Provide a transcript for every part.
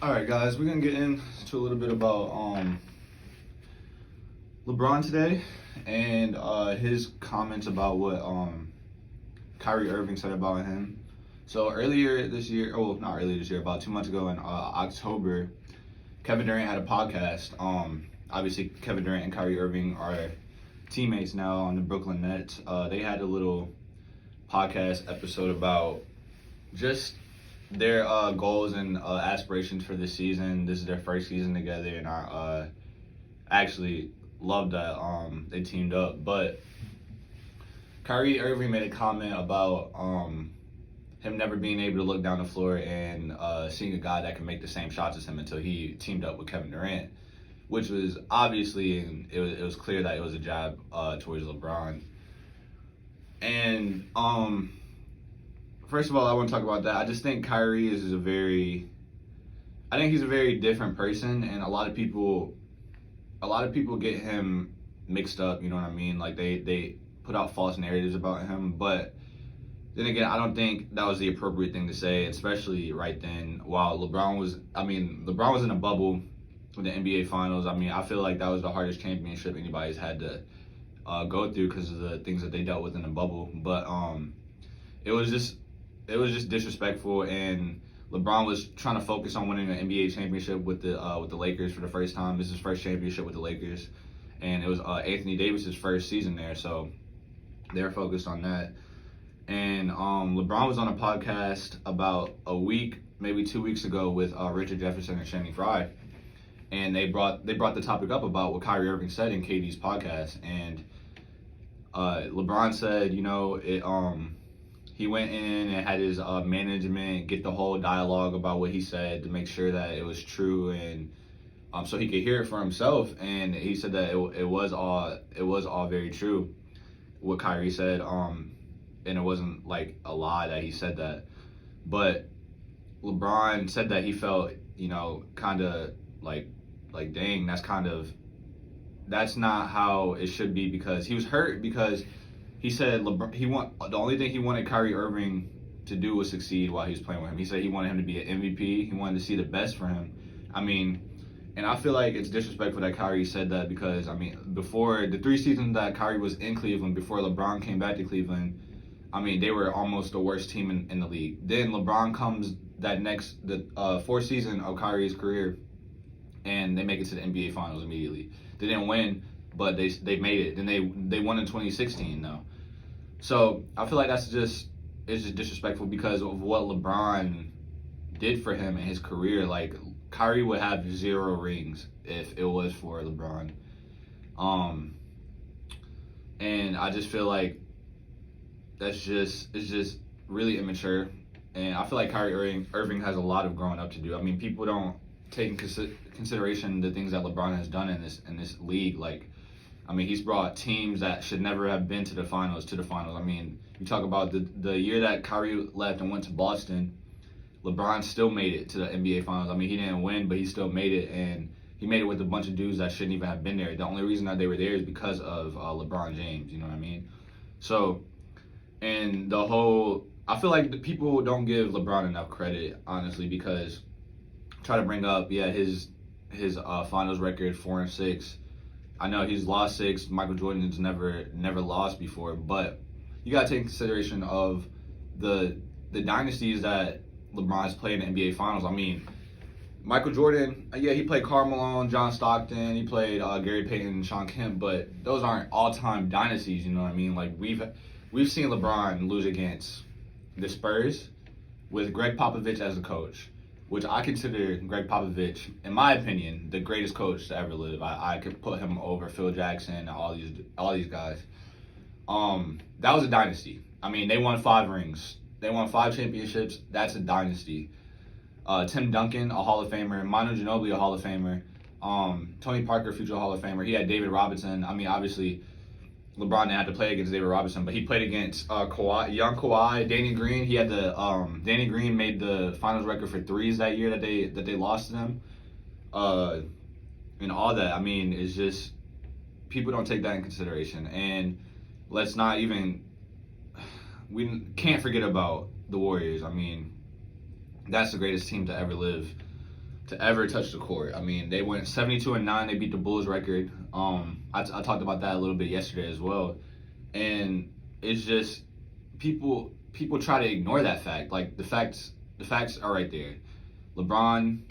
All right, guys, we're gonna get into a little bit about LeBron today and his comments about what Kyrie Irving said about him. So earlier this year, oh, not earlier this year, about 2 months ago in October, Kevin Durant had a podcast. Obviously, Kevin Durant and Kyrie Irving are teammates now on the Brooklyn Nets. They had a little podcast episode about just their goals and aspirations for this season. This is their first season together, and I actually love that they teamed up. But Kyrie Irving made a comment about him never being able to look down the floor and seeing a guy that can make the same shots as him until he teamed up with Kevin Durant, which was obviously, and it was clear that it was a jab towards LeBron. And first of all, I want to talk about that. I just think Kyrie he's a very different person, and a lot of people get him mixed up. You know what I mean? Like they put out false narratives about him. But then again, I don't think that was the appropriate thing to say, especially right then. While LeBron was in a bubble with the NBA Finals. I mean, I feel like that was the hardest championship anybody's had to go through because of the things that they dealt with in the bubble. But it was just disrespectful, and LeBron was trying to focus on winning an NBA championship with the Lakers for the first time. This is his first championship with the Lakers, and it was Anthony Davis's first season there, so they were focused on that. And LeBron was on a podcast about a week, maybe 2 weeks ago with Richard Jefferson and Channing Frye, and they brought the topic up about what Kyrie Irving said in KD's podcast, and LeBron said, he went in and had his management get the whole dialogue about what he said to make sure that it was true, and so he could hear it for himself. And he said that it was all very true what Kyrie said, and it wasn't like a lie that he said that. But LeBron said that he felt kind of like dang, that's not how it should be, because he was hurt because he said the only thing he wanted Kyrie Irving to do was succeed while he was playing with him. He said he wanted him to be an MVP. He wanted to see the best for him. I mean, and I feel like it's disrespectful that Kyrie said that, because, I mean, before the 3 seasons that Kyrie was in Cleveland, before LeBron came back to Cleveland, I mean, they were almost the worst team in the league. Then LeBron comes the fourth season of Kyrie's career, and they make it to the NBA Finals immediately. They didn't win, but they made it. Then they won in 2016 though. So I feel like it's just disrespectful because of what LeBron did for him in his career. Like, Kyrie would have 0 rings if it was for LeBron. And I just feel like it's just really immature. And I feel like Kyrie Irving has a lot of growing up to do. I mean, people don't take into consideration the things that LeBron has done in this league. Like, I mean, he's brought teams that should never have been to the finals. I mean, you talk about the year that Kyrie left and went to Boston, LeBron still made it to the NBA Finals. I mean, he didn't win, but he still made it, and he made it with a bunch of dudes that shouldn't even have been there. The only reason that they were there is because of LeBron James, you know what I mean? So, and I feel like the people don't give LeBron enough credit, honestly, because try to bring up, his finals record, 4-6. I know he's lost 6. Michael Jordan's never lost before, but you gotta take into consideration of the dynasties that LeBron has played in the NBA Finals. I mean, Michael Jordan, he played Karl Malone, John Stockton, he played Gary Payton and Sean Kemp, but those aren't all-time dynasties. You know what I mean? Like, we've seen LeBron lose against the Spurs with Greg Popovich as the coach, which I consider Greg Popovich, in my opinion, the greatest coach to ever live. I could put him over Phil Jackson and all these guys. That was a dynasty. I mean, they won 5 rings. They won 5 championships. That's a dynasty. Tim Duncan, a Hall of Famer. Manu Ginobili, a Hall of Famer. Tony Parker, future Hall of Famer. He had David Robinson. I mean, obviously, LeBron didn't have to play against David Robinson, but he played against young Kawhi, Danny Green. He had Danny Green made the finals record for threes that year that they lost to them, and all that. I mean, it's just people don't take that in consideration, and we can't forget about the Warriors. I mean, that's the greatest team to ever live to ever touch the court. I mean, they went 72-9. They beat the Bulls record. I talked about that a little bit yesterday as well, and it's just people try to ignore that fact. Like the facts are right there. LeBron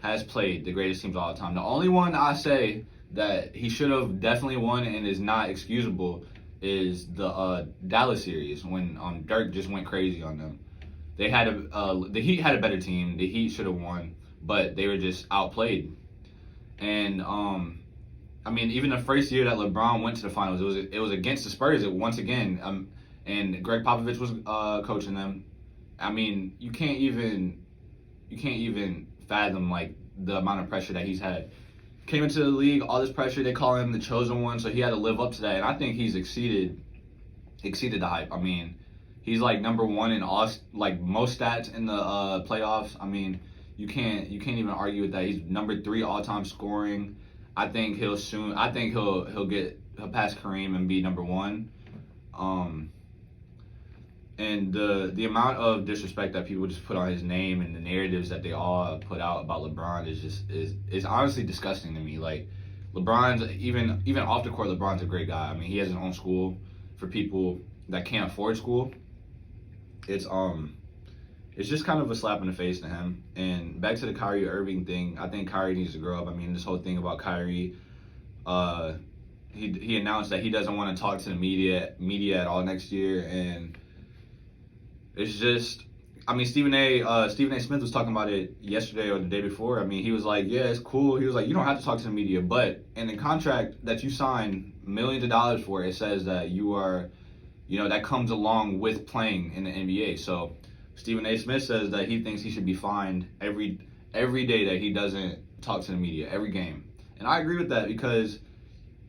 has played the greatest teams all the time. The only one I say that he should have definitely won and is not excusable is the Dallas series when Dirk just went crazy on them. They had the Heat had a better team. The Heat should have won, but they were just outplayed. And I mean, even the first year that LeBron went to the finals, it was against the Spurs once again. And Greg Popovich was coaching them. I mean, you can't even fathom like the amount of pressure that he's had. Came into the league, all this pressure. They call him the chosen one, so he had to live up to that. And I think he's exceeded the hype. I mean, he's like number one in all like most stats in the playoffs. I mean, you can't even argue with that. He's number 3 all time scoring. I think he'll pass Kareem and be number 1. And the amount of disrespect that people just put on his name and the narratives that they all put out about LeBron is honestly disgusting to me. Like LeBron's even off the court, LeBron's a great guy. I mean, he has his own school for people that can't afford school. It's just kind of a slap in the face to him. And back to the Kyrie Irving thing, I think Kyrie needs to grow up. I mean, this whole thing about Kyrie, he announced that he doesn't want to talk to the media at all next year, and it's just, I mean, Stephen A. Smith was talking about it yesterday or the day before. I mean, he was like, yeah, it's cool. He was like, you don't have to talk to the media, but in the contract that you sign millions of dollars for, it says that you are, that comes along with playing in the NBA. So Stephen A. Smith says that he thinks he should be fined every day that he doesn't talk to the media, every game. And I agree with that because,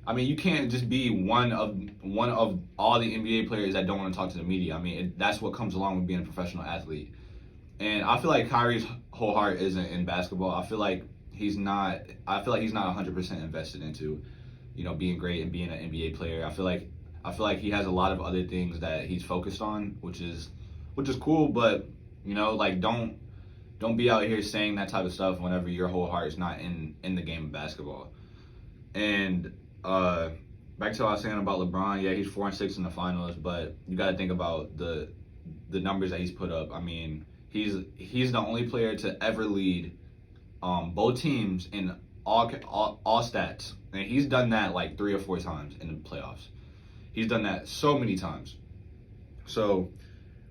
I mean, you can't just be one of all the NBA players that don't want to talk to the media. I mean, that's what comes along with being a professional athlete. And I feel like Kyrie's whole heart isn't in basketball. I feel like he's not 100% invested into, being great and being an NBA player. I feel like he has a lot of other things that he's focused on, which is cool. But like don't be out here saying that type of stuff whenever your whole heart is not in the game of basketball. And back to what I was saying about LeBron, yeah, he's 4-6 in the finals, but you got to think about the numbers that he's put up. I mean, he's the only player to ever lead both teams in all stats, and he's done that like 3 or 4 times in the playoffs. He's done that so many times. So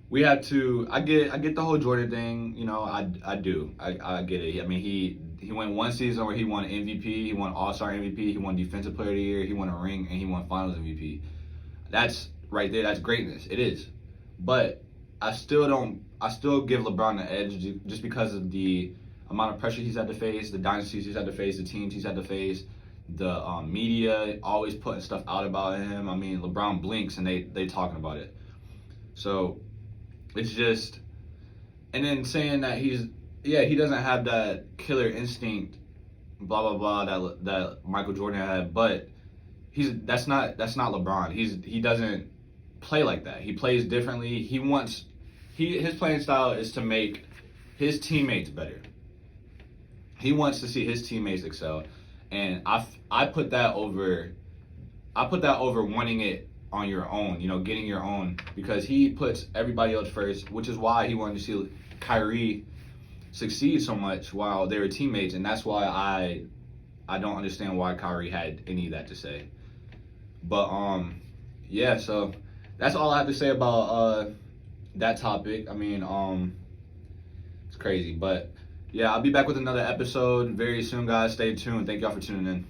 we had to. I get the whole Jordan thing. I do. I get it. I mean, he went one season where he won MVP, he won All-Star MVP, he won Defensive Player of the Year, he won a ring, and he won Finals MVP. That's right there. That's greatness. It is. But I still give LeBron the edge just because of the amount of pressure he's had to face, the dynasties he's had to face, the teams he's had to face, the media always putting stuff out about him. I mean, LeBron blinks and they talking about it. So it's just, and then saying that he doesn't have that killer instinct, blah blah blah, that Michael Jordan had, but that's not LeBron. He doesn't play like that. He plays differently. His playing style is to make his teammates better. He wants to see his teammates excel, and I put that over wanting it on your own, getting your own, because he puts everybody else first, which is why he wanted to see Kyrie succeed so much while they were teammates, and that's why I don't understand why Kyrie had any of that to say. But yeah, so that's all I have to say about that topic. I mean, it's crazy, but yeah, I'll be back with another episode very soon, guys. Stay tuned. Thank y'all for tuning in.